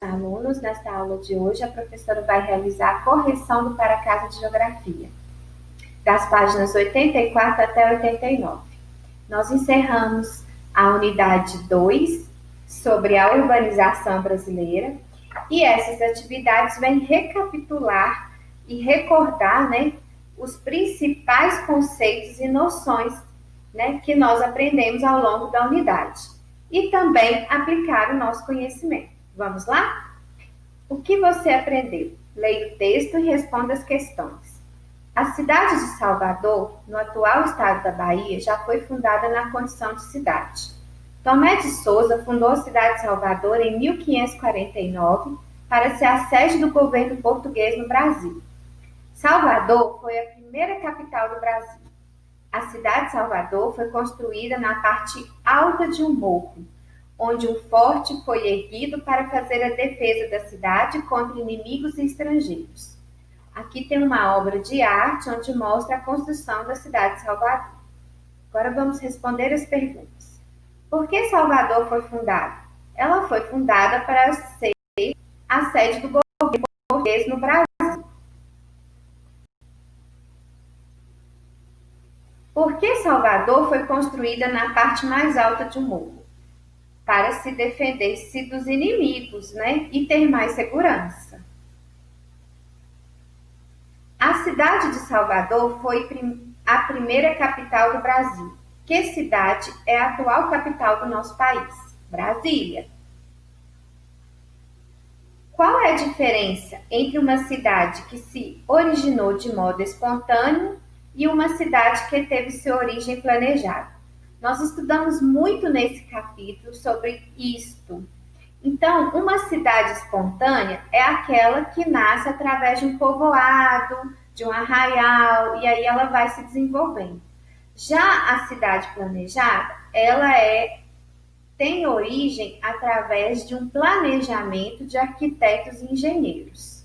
Alunos, nesta aula de hoje, a professora vai realizar a correção do para-casa de geografia, das páginas 84 até 89. Nós encerramos a unidade 2 sobre a urbanização brasileira e essas atividades vêm recapitular e recordar, os principais conceitos e noções, que nós aprendemos ao longo da unidade e também aplicar o nosso conhecimento. Vamos lá? O que você aprendeu? Leia o texto e responda as questões. A cidade de Salvador, no atual estado da Bahia, já foi fundada na condição de cidade. Tomé de Souza fundou a cidade de Salvador em 1549 para ser a sede do governo português no Brasil. Salvador foi a primeira capital do Brasil. A cidade de Salvador foi construída na parte alta de um morro, onde um forte foi erguido para fazer a defesa da cidade contra inimigos e estrangeiros. Aqui tem uma obra de arte onde mostra a construção da cidade de Salvador. Agora vamos responder as perguntas. Por que Salvador foi fundada? Ela foi fundada para ser a sede do governo português no Brasil. Por que Salvador foi construída na parte mais alta de um morro? Para se defender-se dos inimigos, e ter mais segurança. A cidade de Salvador foi a primeira capital do Brasil. Que cidade é a atual capital do nosso país? Brasília. Qual é a diferença entre uma cidade que se originou de modo espontâneo e uma cidade que teve sua origem planejada? Nós estudamos muito nesse capítulo sobre isto. Então, uma cidade espontânea é aquela que nasce através de um povoado, de um arraial, e aí ela vai se desenvolvendo. Já a cidade planejada, ela tem origem através de um planejamento de arquitetos e engenheiros.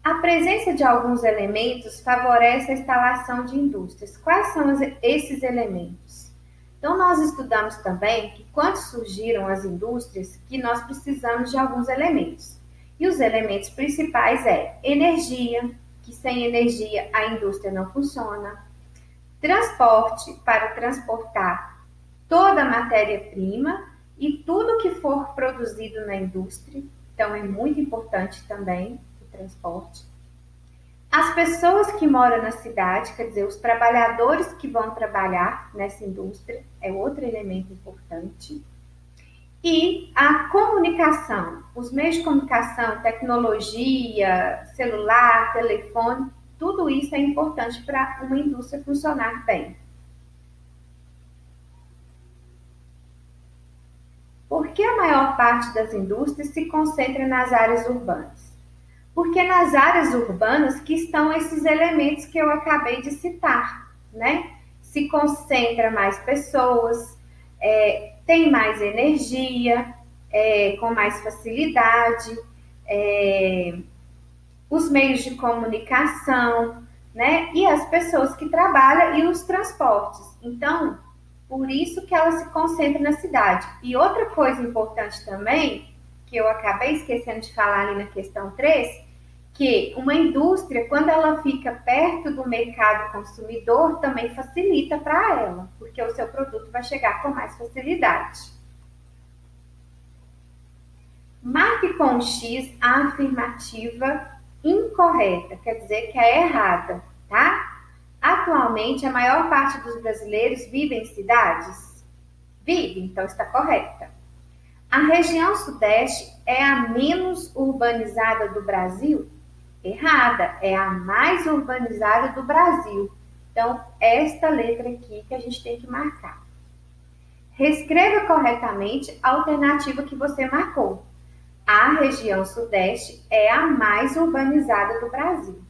A presença de alguns elementos favorece a instalação de indústrias. Quais são esses elementos? Então, nós estudamos também que quando surgiram as indústrias, que nós precisamos de alguns elementos. E os elementos principais é energia, que sem energia a indústria não funciona. Transporte, para transportar toda a matéria-prima e tudo que for produzido na indústria. Então, é muito importante também o transporte. As pessoas que moram na cidade, quer dizer, os trabalhadores que vão trabalhar nessa indústria, é outro elemento importante. E a comunicação, os meios de comunicação, tecnologia, celular, telefone, tudo isso é importante para uma indústria funcionar bem. Por que a maior parte das indústrias se concentra nas áreas urbanas? Porque nas áreas urbanas que estão esses elementos que eu acabei de citar, Se concentra mais pessoas, tem mais energia, com mais facilidade, os meios de comunicação, E as pessoas que trabalham e os transportes. Então, por isso que ela se concentra na cidade. E outra coisa importante também, que eu acabei esquecendo de falar ali na questão 3, que uma indústria, quando ela fica perto do mercado consumidor, também facilita para ela, porque o seu produto vai chegar com mais facilidade. Marque com um X a afirmativa incorreta, quer dizer que é errada, tá? Atualmente, a maior parte dos brasileiros vive em cidades? Vive, então está correta. A região sudeste é a menos urbanizada do Brasil? Errada, é a mais urbanizada do Brasil. Então, esta letra aqui que a gente tem que marcar. Reescreva corretamente a alternativa que você marcou. A região sudeste é a mais urbanizada do Brasil.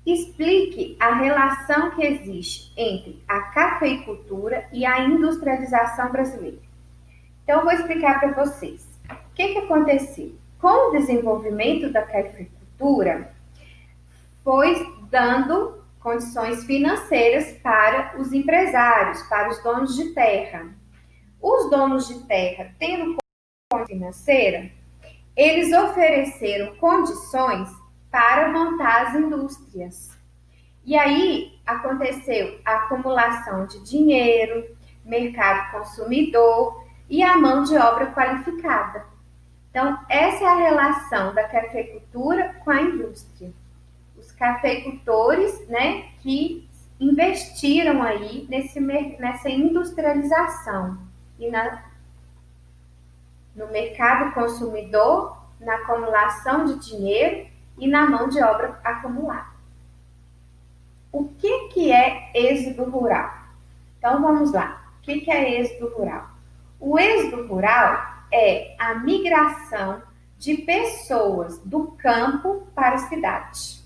Explique a relação que existe entre a cafeicultura e a industrialização brasileira. Então, eu vou explicar para vocês. O que aconteceu? Com o desenvolvimento da cafeicultura, foi dando condições financeiras para os empresários, para os donos de terra. Os donos de terra, tendo condição financeira, eles ofereceram condições para montar as indústrias. E aí aconteceu a acumulação de dinheiro, mercado consumidor e a mão de obra qualificada. Então, essa é a relação da cafeicultura com a indústria. Os cafeicultores, né, que investiram aí nessa industrialização e no mercado consumidor, na acumulação de dinheiro e na mão de obra acumulada. O que é êxodo rural? Então vamos lá. O que é êxodo rural? O êxodo rural é a migração de pessoas do campo para a cidade.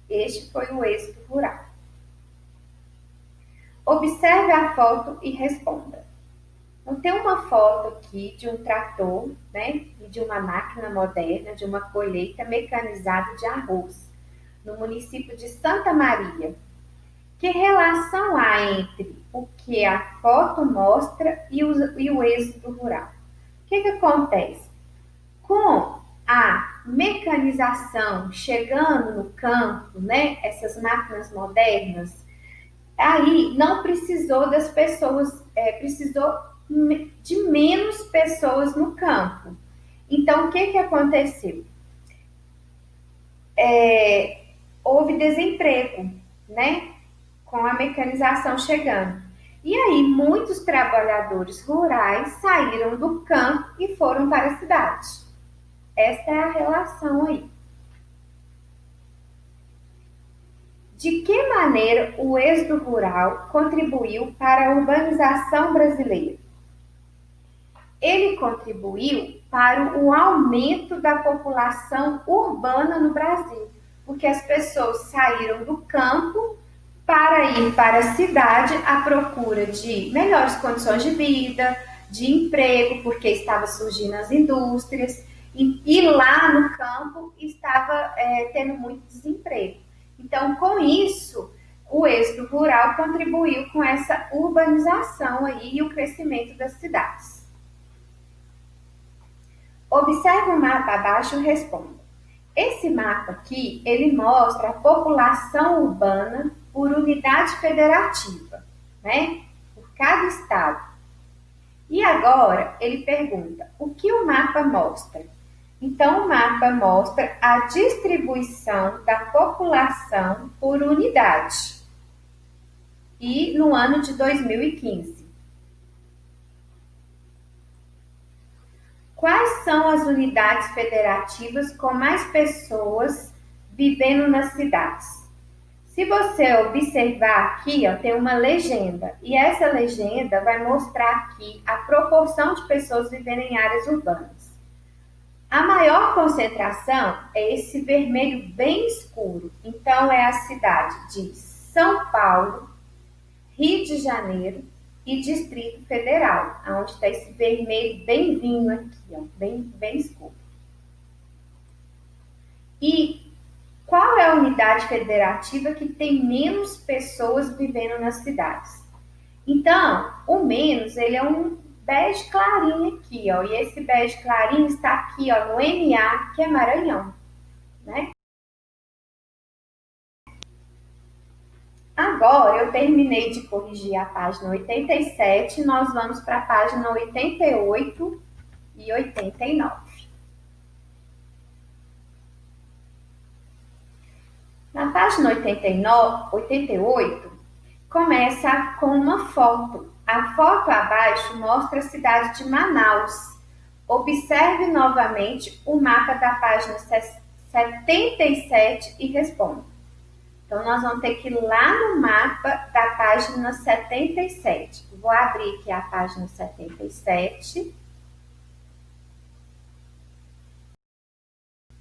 Este foi o êxodo rural. Observe a foto e responda. Então, tem uma foto aqui de um trator, né, e de uma máquina moderna, de uma colheita mecanizada de arroz, no município de Santa Maria. Que relação há entre o que a foto mostra e o êxodo rural? O que acontece? Com a mecanização chegando no campo, né, essas máquinas modernas, aí não precisou das pessoas, precisou de menos pessoas no campo. Então, o que aconteceu? Houve desemprego, né? Com a mecanização chegando. E aí, muitos trabalhadores rurais saíram do campo e foram para a cidade. Essa é a relação aí. De que maneira o êxodo rural contribuiu para a urbanização brasileira? Ele contribuiu para o aumento da população urbana no Brasil, porque as pessoas saíram do campo para ir para a cidade à procura de melhores condições de vida, de emprego, porque estava surgindo as indústrias, e lá no campo estava tendo muito desemprego. Então, com isso, o êxodo rural contribuiu com essa urbanização aí e o crescimento das cidades. Observe o mapa abaixo e responda. Esse mapa aqui, ele mostra a população urbana por unidade federativa, né? Por cada estado. E agora, ele pergunta, o que o mapa mostra? Então, o mapa mostra a distribuição da população por unidade. E no ano de 2015. Quais são as unidades federativas com mais pessoas vivendo nas cidades? Se você observar aqui, ó, tem uma legenda. E essa legenda vai mostrar aqui a proporção de pessoas vivendo em áreas urbanas. A maior concentração é esse vermelho bem escuro. Então, é a cidade de São Paulo, Rio de Janeiro e Distrito Federal, onde está esse vermelho bem vinho aqui, ó, bem escuro. E qual é a unidade federativa que tem menos pessoas vivendo nas cidades? Então, o menos, ele é um bege clarinho aqui, ó, e esse bege clarinho está aqui, ó, no MA, que é Maranhão, né? Agora, eu terminei de corrigir a página 87, nós vamos para a página 88 e 89. Na página 88, começa com uma foto. A foto abaixo mostra a cidade de Manaus. Observe novamente o mapa da página 77 e responda. Então, nós vamos ter que ir lá no mapa da página 77. Vou abrir aqui a página 77.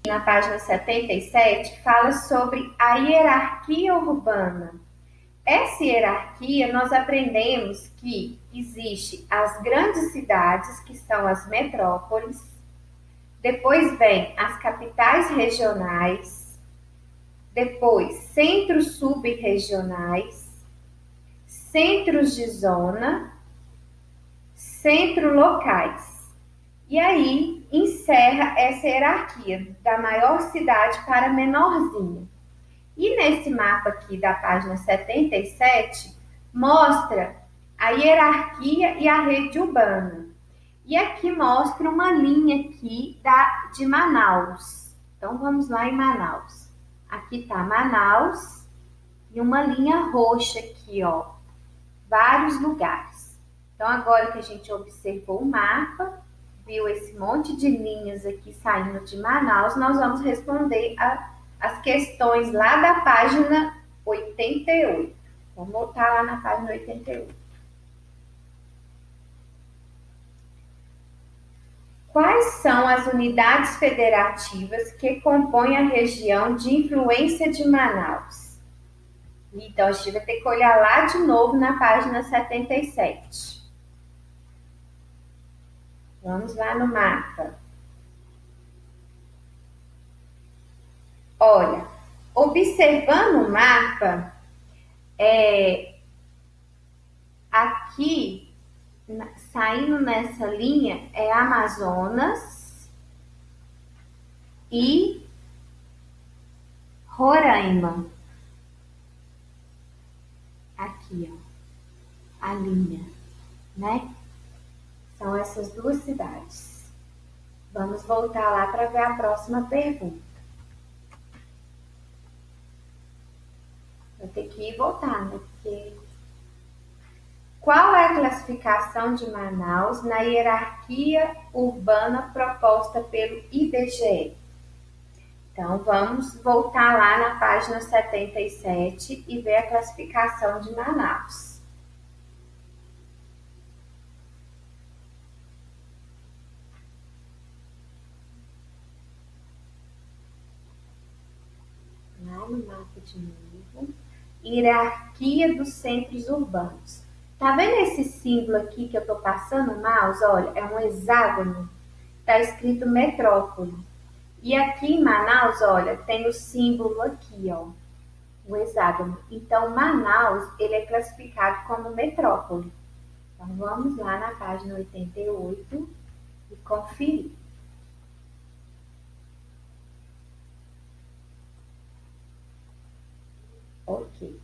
Na página 77, fala sobre a hierarquia urbana. Essa hierarquia, nós aprendemos que existe as grandes cidades, que são as metrópoles. Depois vem as capitais regionais. depois centros sub-regionais, centros de zona, centro locais. E aí encerra essa hierarquia da maior cidade para a menorzinha. E nesse mapa aqui da página 77, mostra a hierarquia e a rede urbana. E aqui mostra uma linha aqui de Manaus. Então, vamos lá em Manaus. Aqui está Manaus e uma linha roxa aqui, ó. Vários lugares. Então, agora que a gente observou o mapa, viu esse monte de linhas aqui saindo de Manaus, nós vamos responder as questões lá da página 88. Vamos voltar lá na página 88. Quais são as unidades federativas que compõem a região de influência de Manaus? Então, a gente vai ter que olhar lá de novo na página 77. Vamos lá no mapa. Olha, observando o mapa, aqui, saindo nessa linha, é Amazonas e Roraima. Aqui, ó, a linha, né? São essas duas cidades. Vamos voltar lá para ver a próxima pergunta. Vou ter que ir e voltar, né? Porque... Qual é a classificação de Manaus na hierarquia urbana proposta pelo IBGE? Então, vamos voltar lá na página 77 e ver a classificação de Manaus. Lá no mapa de novo. Hierarquia dos centros urbanos. Tá vendo esse símbolo aqui que eu tô passando o mouse? Olha, é um hexágono. Tá escrito metrópole. E aqui em Manaus, olha, tem o símbolo aqui, ó, o hexágono. Então, Manaus, ele é classificado como metrópole. Então, vamos lá na página 88 e conferir. Ok.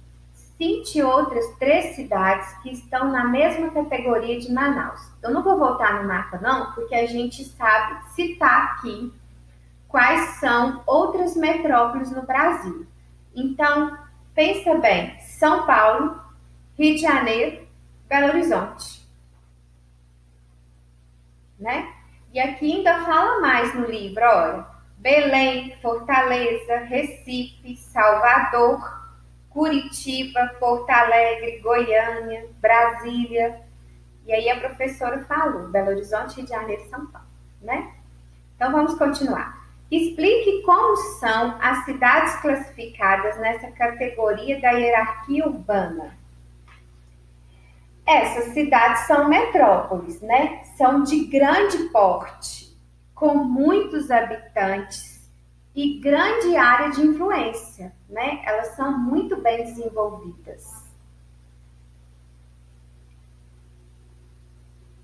Cite outras 3 cidades que estão na mesma categoria de Manaus. Eu não vou voltar no mapa, não, porque a gente sabe citar aqui quais são outras metrópoles no Brasil. Então, pensa bem, São Paulo, Rio de Janeiro, Belo Horizonte. Né? E aqui ainda fala mais no livro, olha, Belém, Fortaleza, Recife, Salvador, Curitiba, Porto Alegre, Goiânia, Brasília. E aí a professora falou, Belo Horizonte, Rio de Janeiro e São Paulo, né? Então, vamos continuar. Explique como são as cidades classificadas nessa categoria da hierarquia urbana. Essas cidades são metrópoles, né? São de grande porte, com muitos habitantes e grande área de influência, né? Elas são muito bem desenvolvidas.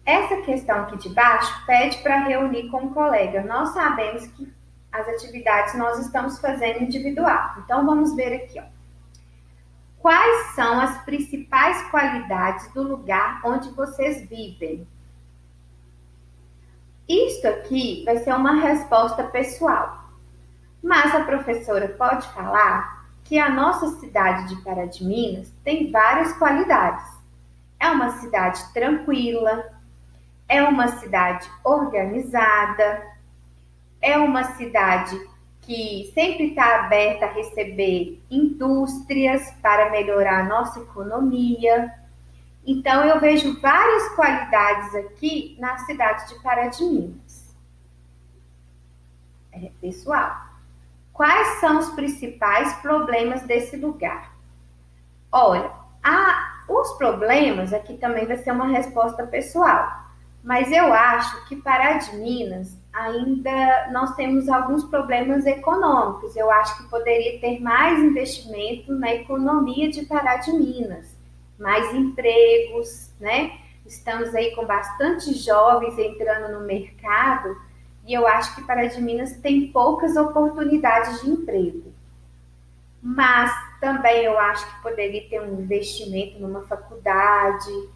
Essa questão aqui de baixo pede para reunir com um colega. Nós sabemos que as atividades nós estamos fazendo individual. Então, vamos ver aqui, ó. Quais são as principais qualidades do lugar onde vocês vivem? Isto aqui vai ser uma resposta pessoal. Mas a professora pode falar que a nossa cidade de Pará de Minas tem várias qualidades. É uma cidade tranquila, é uma cidade organizada, é uma cidade que sempre está aberta a receber indústrias para melhorar a nossa economia. Então, eu vejo várias qualidades aqui na cidade de Pará de Minas. Pessoal, quais são os principais problemas desse lugar? Olha, os problemas aqui também vai ser uma resposta pessoal. Mas eu acho que Pará de Minas ainda nós temos alguns problemas econômicos. Eu acho que poderia ter mais investimento na economia de Pará de Minas, mais empregos, né? Estamos aí com bastante jovens entrando no mercado e eu acho que Pará de Minas tem poucas oportunidades de emprego. Mas também eu acho que poderia ter um investimento numa faculdade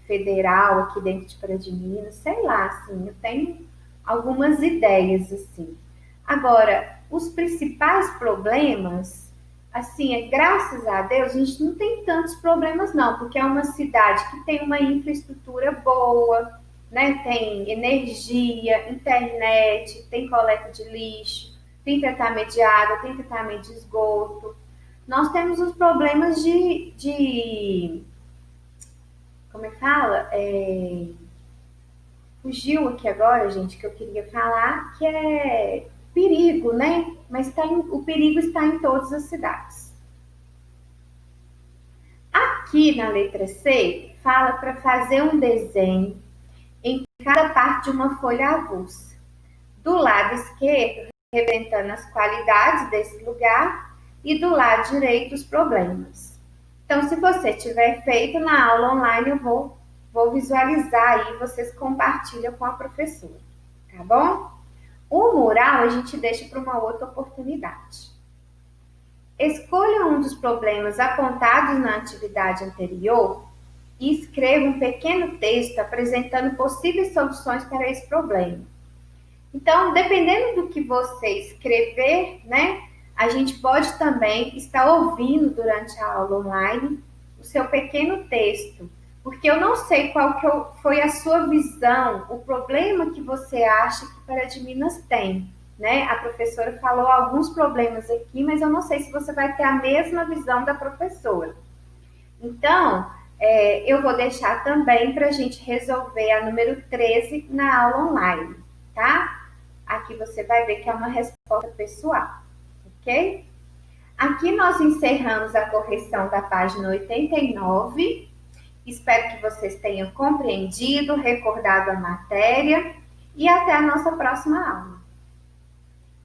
federal aqui dentro de Pará de Minas, sei lá, assim, eu tenho algumas ideias assim. Agora, os principais problemas, assim, graças a Deus, a gente não tem tantos problemas não, porque é uma cidade que tem uma infraestrutura boa, né? Tem energia, internet, tem coleta de lixo, tem tratamento de água, tem tratamento de esgoto. Nós temos os problemas de como é que fala? Fugiu aqui agora, gente, que eu queria falar, que é perigo, né? Mas o perigo está em todas as cidades. Aqui na letra C, fala para fazer um desenho em cada parte de uma folha avulsa. Do lado esquerdo, representando as qualidades desse lugar, e do lado direito, os problemas. Então, se você tiver feito na aula online, eu vou visualizar aí, vocês compartilham com a professora, tá bom? O mural a gente deixa para uma outra oportunidade. Escolha um dos problemas apontados na atividade anterior e escreva um pequeno texto apresentando possíveis soluções para esse problema. Então, dependendo do que você escrever, né, a gente pode também estar ouvindo durante a aula online o seu pequeno texto, porque eu não sei qual que foi a sua visão, o problema que você acha que Pará de Minas tem, né? A professora falou alguns problemas aqui, mas eu não sei se você vai ter a mesma visão da professora. Então, eu vou deixar também para a gente resolver a número 13 na aula online, tá? Aqui você vai ver que é uma resposta pessoal, ok? Aqui nós encerramos a correção da página 89. Espero que vocês tenham compreendido, recordado a matéria e até a nossa próxima aula.